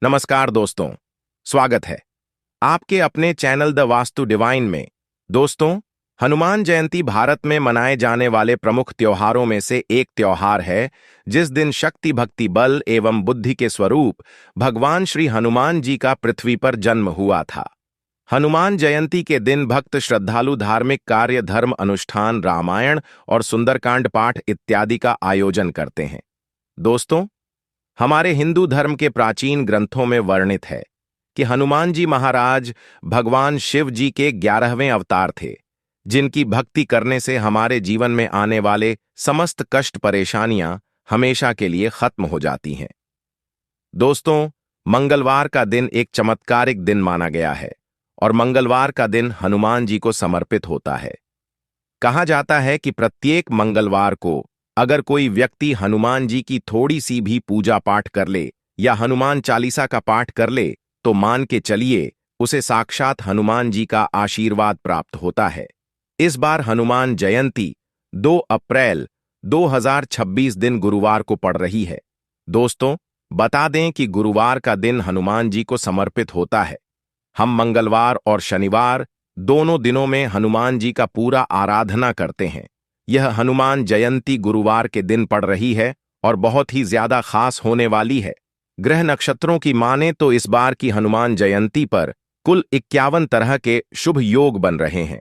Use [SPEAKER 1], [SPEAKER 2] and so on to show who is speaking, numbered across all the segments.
[SPEAKER 1] नमस्कार दोस्तों, स्वागत है आपके अपने चैनल द वास्तु डिवाइन में। दोस्तों, हनुमान जयंती भारत में मनाए जाने वाले प्रमुख त्योहारों में से एक त्योहार है, जिस दिन शक्ति, भक्ति, बल एवं बुद्धि के स्वरूप भगवान श्री हनुमान जी का पृथ्वी पर जन्म हुआ था। हनुमान जयंती के दिन भक्त श्रद्धालु धार्मिक कार्य, धर्म अनुष्ठान, रामायण और सुंदरकांड पाठ इत्यादि का आयोजन करते हैं। दोस्तों, हमारे हिंदू धर्म के प्राचीन ग्रंथों में वर्णित है कि हनुमान जी महाराज भगवान शिव जी के 11वें अवतार थे, जिनकी भक्ति करने से हमारे जीवन में आने वाले समस्त कष्ट, परेशानियां हमेशा के लिए खत्म हो जाती हैं। दोस्तों, मंगलवार का दिन एक चमत्कारिक दिन माना गया है और मंगलवार का दिन हनुमान जी को समर्पित होता है। कहा जाता है कि प्रत्येक मंगलवार को अगर कोई व्यक्ति हनुमान जी की थोड़ी सी भी पूजा पाठ कर ले या हनुमान चालीसा का पाठ कर ले, तो मान के चलिए उसे साक्षात हनुमान जी का आशीर्वाद प्राप्त होता है। इस बार हनुमान जयंती 2 अप्रैल 2026 दिन गुरुवार को पड़ रही है। दोस्तों, बता दें कि गुरुवार का दिन हनुमान जी को समर्पित होता है। हम मंगलवार और शनिवार दोनों दिनों में हनुमान जी का पूरा आराधना करते हैं। यह हनुमान जयंती गुरुवार के दिन पड़ रही है और बहुत ही ज्यादा खास होने वाली है। ग्रह नक्षत्रों की माने तो इस बार की हनुमान जयंती पर कुल 51 तरह के शुभ योग बन रहे हैं,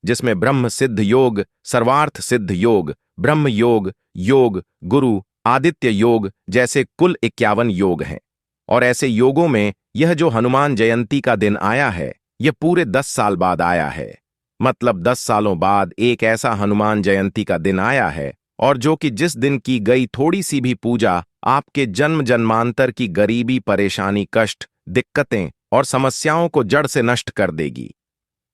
[SPEAKER 1] जिसमें ब्रह्म सिद्ध योग, सर्वार्थ सिद्ध योग, ब्रह्म योग, योग गुरु, आदित्य योग जैसे कुल 51 योग हैं। और ऐसे योगों में यह जो हनुमान जयंती का दिन आया है, यह पूरे 10 साल बाद आया है। मतलब 10 सालों बाद एक ऐसा हनुमान जयंती का दिन आया है, और जो कि जिस दिन की गई थोड़ी सी भी पूजा आपके जन्म जन्मांतर की गरीबी, परेशानी, कष्ट, दिक्कतें और समस्याओं को जड़ से नष्ट कर देगी।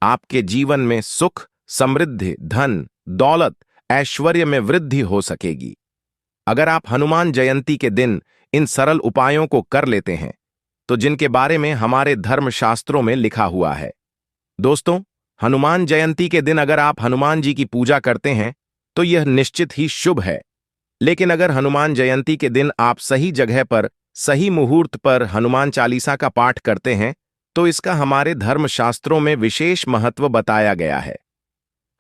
[SPEAKER 1] आपके जीवन में सुख, समृद्धि, धन, दौलत, ऐश्वर्य में वृद्धि हो सकेगी अगर आप हनुमान जयंती के दिन इन सरल उपायों को कर लेते हैं, तो जिनके बारे में हमारे धर्मशास्त्रों में लिखा हुआ है। दोस्तों, हनुमान जयंती के दिन अगर आप हनुमान जी की पूजा करते हैं तो यह निश्चित ही शुभ है। लेकिन अगर हनुमान जयंती के दिन आप सही जगह पर, सही मुहूर्त पर हनुमान चालीसा का पाठ करते हैं, तो इसका हमारे धर्मशास्त्रों में विशेष महत्व बताया गया है।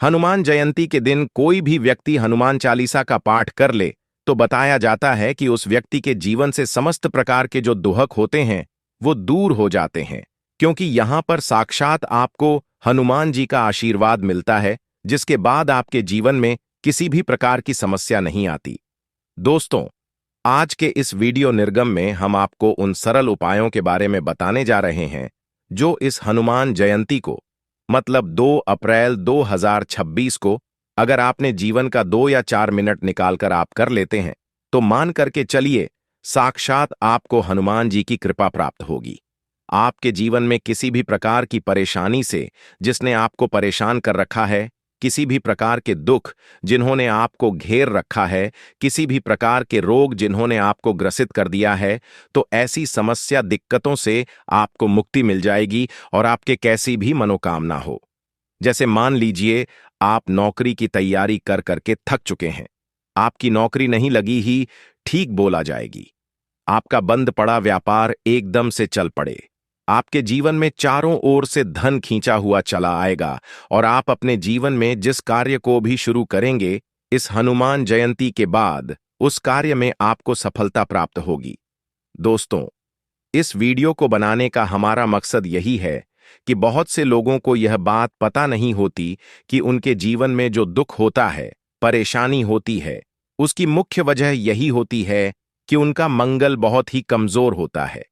[SPEAKER 1] हनुमान जयंती के दिन कोई भी व्यक्ति हनुमान चालीसा का पाठ कर ले तो बताया जाता है कि उस व्यक्ति के जीवन से समस्त प्रकार के जो दुहक होते हैं वो दूर हो जाते हैं, क्योंकि यहां पर साक्षात आपको हनुमान जी का आशीर्वाद मिलता है, जिसके बाद आपके जीवन में किसी भी प्रकार की समस्या नहीं आती। दोस्तों, आज के इस वीडियो निर्गम में हम आपको उन सरल उपायों के बारे में बताने जा रहे हैं जो इस हनुमान जयंती को, मतलब 2 अप्रैल 2026 को अगर आपने जीवन का 2 या 4 मिनट निकालकर आप कर लेते हैं, तो मान करके चलिए साक्षात आपको हनुमान जी की कृपा प्राप्त होगी। आपके जीवन में किसी भी प्रकार की परेशानी से जिसने आपको परेशान कर रखा है, किसी भी प्रकार के दुख जिन्होंने आपको घेर रखा है, किसी भी प्रकार के रोग जिन्होंने आपको ग्रसित कर दिया है, तो ऐसी समस्या, दिक्कतों से आपको मुक्ति मिल जाएगी और आपके कैसी भी मनोकामना हो। जैसे मान लीजिए आप नौकरी की तैयारी कर करके थक चुके हैं, आपकी नौकरी नहीं लगी ही ठीक बोला जाएगी, आपका बंद पड़ा व्यापार एकदम से चल पड़े, आपके जीवन में चारों ओर से धन खींचा हुआ चला आएगा और आप अपने जीवन में जिस कार्य को भी शुरू करेंगे, इस हनुमान जयंती के बाद उस कार्य में आपको सफलता प्राप्त होगी। दोस्तों, इस वीडियो को बनाने का हमारा मकसद यही है कि बहुत से लोगों को यह बात पता नहीं होती कि उनके जीवन में जो दुख होता है, परेशानी होती है, उसकी मुख्य वजह यही होती है कि उनका मंगल बहुत ही कमजोर होता है।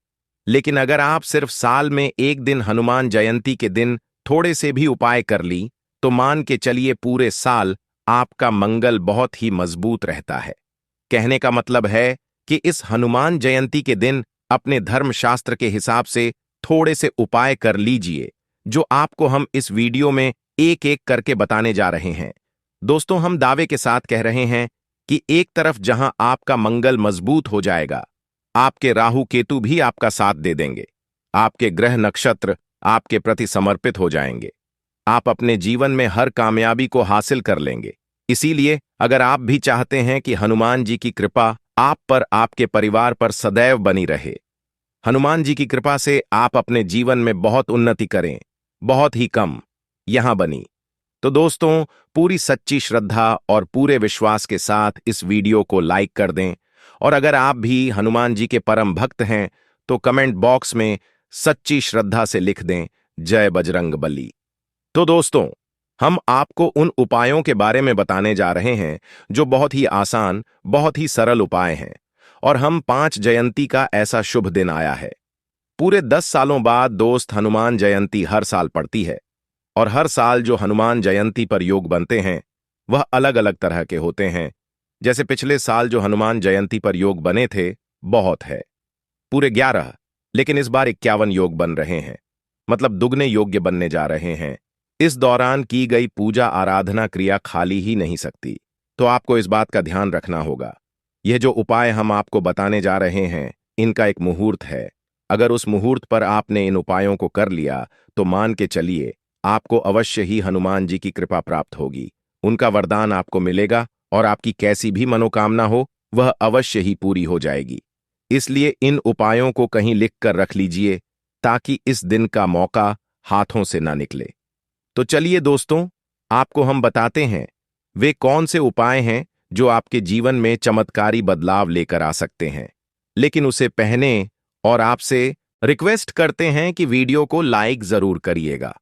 [SPEAKER 1] लेकिन अगर आप सिर्फ साल में एक दिन हनुमान जयंती के दिन थोड़े से भी उपाय कर ली, तो मान के चलिए पूरे साल आपका मंगल बहुत ही मजबूत रहता है। कहने का मतलब है कि इस हनुमान जयंती के दिन अपने धर्मशास्त्र के हिसाब से थोड़े से उपाय कर लीजिए, जो आपको हम इस वीडियो में एक एक करके बताने जा रहे हैं। दोस्तों, हम दावे के साथ कह रहे हैं कि एक तरफ जहां आपका मंगल मजबूत हो जाएगा, आपके राहु केतु भी आपका साथ दे देंगे, आपके ग्रह नक्षत्र आपके प्रति समर्पित हो जाएंगे, आप अपने जीवन में हर कामयाबी को हासिल कर लेंगे। इसीलिए अगर आप भी चाहते हैं कि हनुमान जी की कृपा आप पर, आपके परिवार पर सदैव बनी रहे, हनुमान जी की कृपा से आप अपने जीवन में बहुत उन्नति करें, बहुत ही कम यहां बनी। तो दोस्तों, पूरी सच्ची श्रद्धा और पूरे विश्वास के साथ इस वीडियो को लाइक कर दें, और अगर आप भी हनुमान जी के परम भक्त हैं तो कमेंट बॉक्स में सच्ची श्रद्धा से लिख दें, जय बजरंगबली। तो दोस्तों, हम आपको उन उपायों के बारे में बताने जा रहे हैं जो बहुत ही आसान, बहुत ही सरल उपाय हैं, और हम 5 जयंती का ऐसा शुभ दिन आया है। पूरे 10 सालों बाद दोस्त हनुमान जयंती हर साल पड़ती है, और हर साल जो हनुमान जयंती पर योग बनते हैं वह अलग अलग तरह के होते हैं। जैसे पिछले साल जो हनुमान जयंती पर योग बने थे, बहुत है, पूरे 11, लेकिन इस बार 51 योग बन रहे हैं, मतलब दुगने योग्य बनने जा रहे हैं। इस दौरान की गई पूजा आराधना क्रिया खाली ही नहीं सकती, तो आपको इस बात का ध्यान रखना होगा। यह जो उपाय हम आपको बताने जा रहे हैं, इनका एक मुहूर्त है। अगर उस मुहूर्त पर आपने इन उपायों को कर लिया तो मान के चलिए आपको अवश्य ही हनुमान जी की कृपा प्राप्त होगी, उनका वरदान आपको मिलेगा, और आपकी कैसी भी मनोकामना हो वह अवश्य ही पूरी हो जाएगी। इसलिए इन उपायों को कहीं लिख कर रख लीजिए ताकि इस दिन का मौका हाथों से ना निकले। तो चलिए दोस्तों, आपको हम बताते हैं वे कौन से उपाय हैं जो आपके जीवन में चमत्कारी बदलाव लेकर आ सकते हैं। लेकिन उसे पहने और आपसे रिक्वेस्ट करते हैं कि वीडियो को लाइक जरूर करिएगा,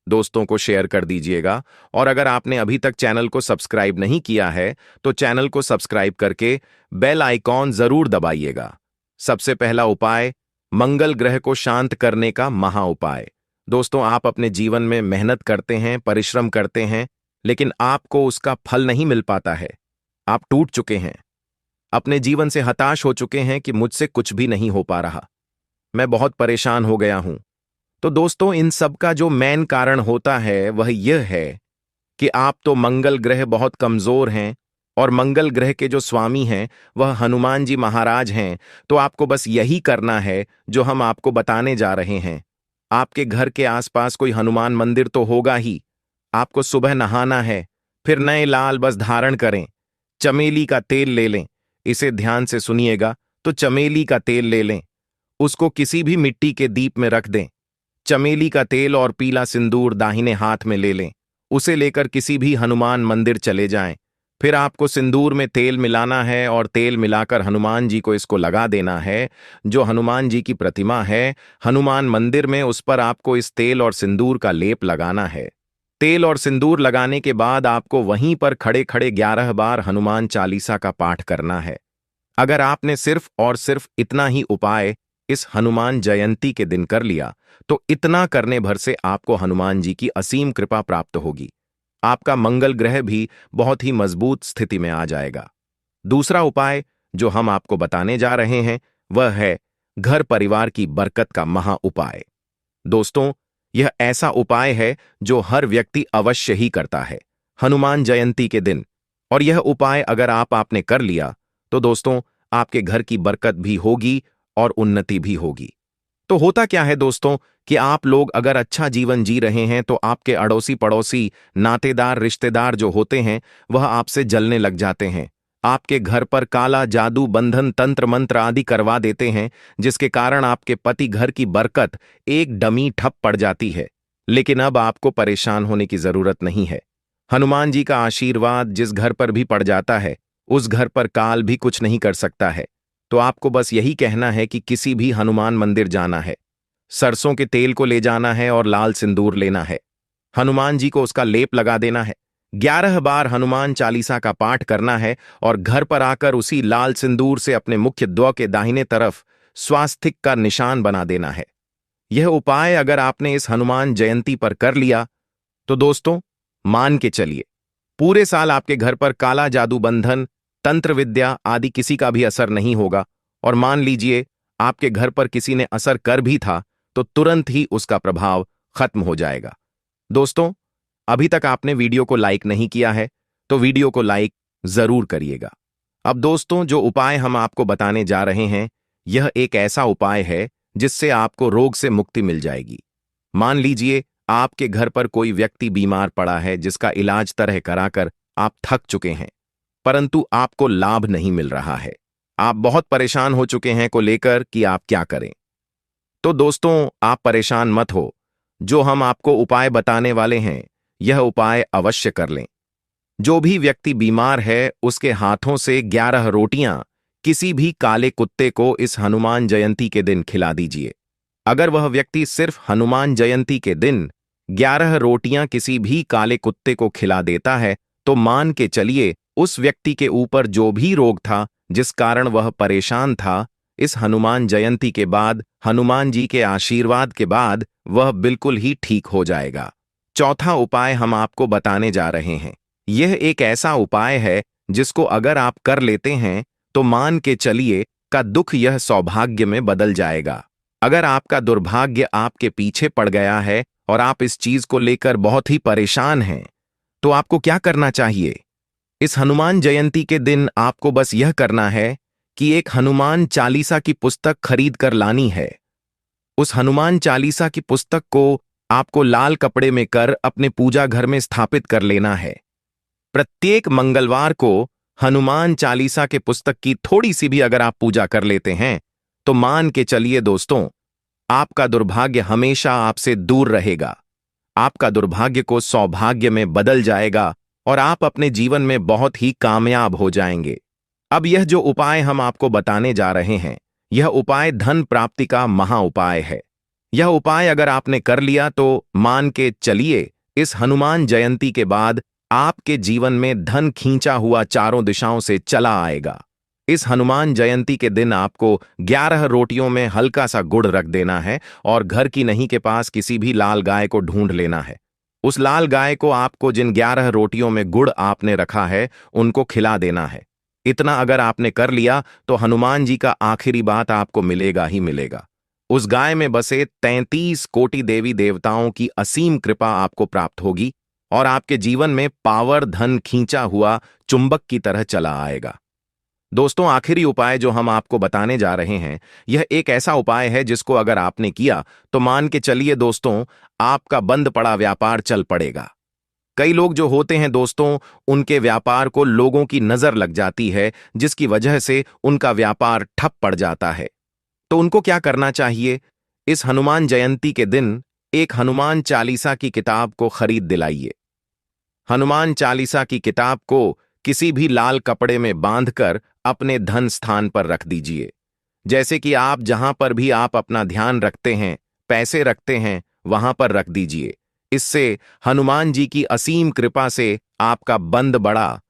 [SPEAKER 1] दोस्तों को शेयर कर दीजिएगा, और अगर आपने अभी तक चैनल को सब्सक्राइब नहीं किया है तो चैनल को सब्सक्राइब करके बेल आइकॉन जरूर दबाइएगा। सबसे पहला उपाय, मंगल ग्रह को शांत करने का महा उपाय। दोस्तों, आप अपने जीवन में मेहनत करते हैं, परिश्रम करते हैं, लेकिन आपको उसका फल नहीं मिल पाता है। आप टूट चुके हैं, अपने जीवन से हताश हो चुके हैं कि मुझसे कुछ भी नहीं हो पा रहा, मैं बहुत परेशान हो गया हूं। तो दोस्तों, इन सब का जो मेन कारण होता है वह यह है कि आप तो मंगल ग्रह बहुत कमजोर हैं, और मंगल ग्रह के जो स्वामी हैं वह हनुमान जी महाराज हैं। तो आपको बस यही करना है जो हम आपको बताने जा रहे हैं। आपके घर के आसपास कोई हनुमान मंदिर तो होगा ही। आपको सुबह नहाना है, फिर नए लाल बस धारण करें, चमेली का तेल ले लें, इसे ध्यान से सुनिएगा, तो चमेली का तेल ले लें, उसको किसी भी मिट्टी के दीप में रख दें। चमेली का तेल और पीला सिंदूर दाहिने हाथ में ले लें, उसे लेकर किसी भी हनुमान मंदिर चले जाएं। फिर आपको सिंदूर में तेल मिलाना है और तेल मिलाकर हनुमान जी को इसको लगा देना है। जो हनुमान जी की प्रतिमा है हनुमान मंदिर में, उस पर आपको इस तेल और सिंदूर का लेप लगाना है। तेल और सिंदूर लगाने के बाद आपको वहीं पर खड़े खड़े 11 बार हनुमान चालीसा का पाठ करना है। अगर आपने सिर्फ और सिर्फ इतना ही उपाय इस हनुमान जयंती के दिन कर लिया तो इतना करने भर से आपको हनुमान जी की असीम कृपा प्राप्त होगी। आपका मंगल ग्रह भी बहुत ही मजबूत स्थिति में आ जाएगा। दूसरा उपाय जो हम आपको बताने जा रहे हैं वह है घर परिवार की बरकत का महा उपाय। दोस्तों, यह ऐसा उपाय है जो हर व्यक्ति अवश्य ही करता है हनुमान जयंती के दिन, और यह उपाय अगर आपने कर लिया तो दोस्तों आपके घर की बरकत भी होगी और उन्नति भी होगी। तो होता क्या है दोस्तों कि आप लोग अगर अच्छा जीवन जी रहे हैं तो आपके अड़ोसी पड़ोसी, नातेदार, रिश्तेदार जो होते हैं वह आपसे जलने लग जाते हैं। आपके घर पर काला जादू, बंधन, तंत्र मंत्र आदि करवा देते हैं, जिसके कारण आपके पति घर की बरकत एक डमी ठप पड़ जाती है। लेकिन अब आपको परेशान होने की जरूरत नहीं है। हनुमान जी का आशीर्वाद जिस घर पर भी पड़ जाता है उस घर पर काल भी कुछ नहीं कर सकता है। तो आपको बस यही कहना है कि किसी भी हनुमान मंदिर जाना है, सरसों के तेल को ले जाना है और लाल सिंदूर लेना है, हनुमान जी को उसका लेप लगा देना है, 11 बार हनुमान चालीसा का पाठ करना है, और घर पर आकर उसी लाल सिंदूर से अपने मुख्य द्वार के दाहिने तरफ स्वास्तिक का निशान बना देना है। यह उपाय अगर आपने इस हनुमान जयंती पर कर लिया तो दोस्तों मान के चलिए पूरे साल आपके घर पर काला जादू, बंधन, तंत्र विद्या आदि किसी का भी असर नहीं होगा। और मान लीजिए आपके घर पर किसी ने असर कर भी था तो तुरंत ही उसका प्रभाव खत्म हो जाएगा। दोस्तों, अभी तक आपने वीडियो को लाइक नहीं किया है तो वीडियो को लाइक जरूर करिएगा। अब दोस्तों, जो उपाय हम आपको बताने जा रहे हैं यह एक ऐसा उपाय है जिससे आपको रोग से मुक्ति मिल जाएगी। मान लीजिए आपके घर पर कोई व्यक्ति बीमार पड़ा है जिसका इलाज तरह कराकर आप थक चुके हैं, परंतु आपको लाभ नहीं मिल रहा है। आप बहुत परेशान हो चुके हैं को लेकर कि आप क्या करें। तो दोस्तों, आप परेशान मत हो। जो हम आपको उपाय बताने वाले हैं, यह उपाय अवश्य कर लें। जो भी व्यक्ति बीमार है, उसके हाथों से 11 रोटियां किसी भी काले कुत्ते को इस हनुमान जयंती के दिन खिला दीजिए। अगर वह व्यक्ति सिर्फ हनुमान जयंती के दिन 11 रोटियां किसी भी काले कुत्ते को खिला देता है, तो मान के चलिए उस व्यक्ति के ऊपर जो भी रोग था, जिस कारण वह परेशान था, इस हनुमान जयंती के बाद, हनुमान जी के आशीर्वाद के बाद वह बिल्कुल ही ठीक हो जाएगा। चौथा उपाय हम आपको बताने जा रहे हैं। यह एक ऐसा उपाय है जिसको अगर आप कर लेते हैं तो मान के चलिए का दुख यह सौभाग्य में बदल जाएगा। अगर आपका दुर्भाग्य आपके पीछे पड़ गया है और आप इस चीज को लेकर बहुत ही परेशान हैं, तो आपको क्या करना चाहिए? इस हनुमान जयंती के दिन आपको बस यह करना है कि एक हनुमान चालीसा की पुस्तक खरीद कर लानी है। उस हनुमान चालीसा की पुस्तक को आपको लाल कपड़े में कर अपने पूजा घर में स्थापित कर लेना है। प्रत्येक मंगलवार को हनुमान चालीसा के पुस्तक की थोड़ी सी भी अगर आप पूजा कर लेते हैं, तो मान के चलिए दोस्तों, आपका दुर्भाग्य हमेशा आपसे दूर रहेगा। आपका दुर्भाग्य को सौभाग्य में बदल जाएगा और आप अपने जीवन में बहुत ही कामयाब हो जाएंगे। अब यह जो उपाय हम आपको बताने जा रहे हैं, यह उपाय धन प्राप्ति का महा उपाय है। यह उपाय अगर आपने कर लिया तो मान के चलिए इस हनुमान जयंती के बाद आपके जीवन में धन खींचा हुआ चारों दिशाओं से चला आएगा। इस हनुमान जयंती के दिन आपको 11 रोटियों में हल्का सा गुड़ रख देना है और घर की नहीं के पास किसी भी लाल गाय को ढूंढ लेना है। उस लाल गाय को आपको जिन 11 रोटियों में गुड़ आपने रखा है, उनको खिला देना है। इतना अगर आपने कर लिया तो हनुमान जी का आखिरी बात आपको मिलेगा ही मिलेगा। उस गाय में बसे 33 कोटि देवी देवताओं की असीम कृपा आपको प्राप्त होगी और आपके जीवन में पावर धन खींचा हुआ चुंबक की तरह चला आएगा। दोस्तों, आखिरी उपाय जो हम आपको बताने जा रहे हैं, यह एक ऐसा उपाय है जिसको अगर आपने किया तो मान के चलिए दोस्तों, आपका बंद पड़ा व्यापार चल पड़ेगा। कई लोग जो होते हैं दोस्तों, उनके व्यापार को लोगों की नजर लग जाती है, जिसकी वजह से उनका व्यापार ठप पड़ जाता है। तो उनको क्या करना चाहिए? इस हनुमान जयंती के दिन एक हनुमान चालीसा की किताब को खरीद दिलाइए। हनुमान चालीसा की किताब को किसी भी लाल कपड़े में बांधकर अपने धन स्थान पर रख दीजिए। जैसे कि आप जहां पर भी आप अपना ध्यान रखते हैं, पैसे रखते हैं, वहां पर रख दीजिए। इससे हनुमान जी की असीम कृपा से आपका बंद बड़ा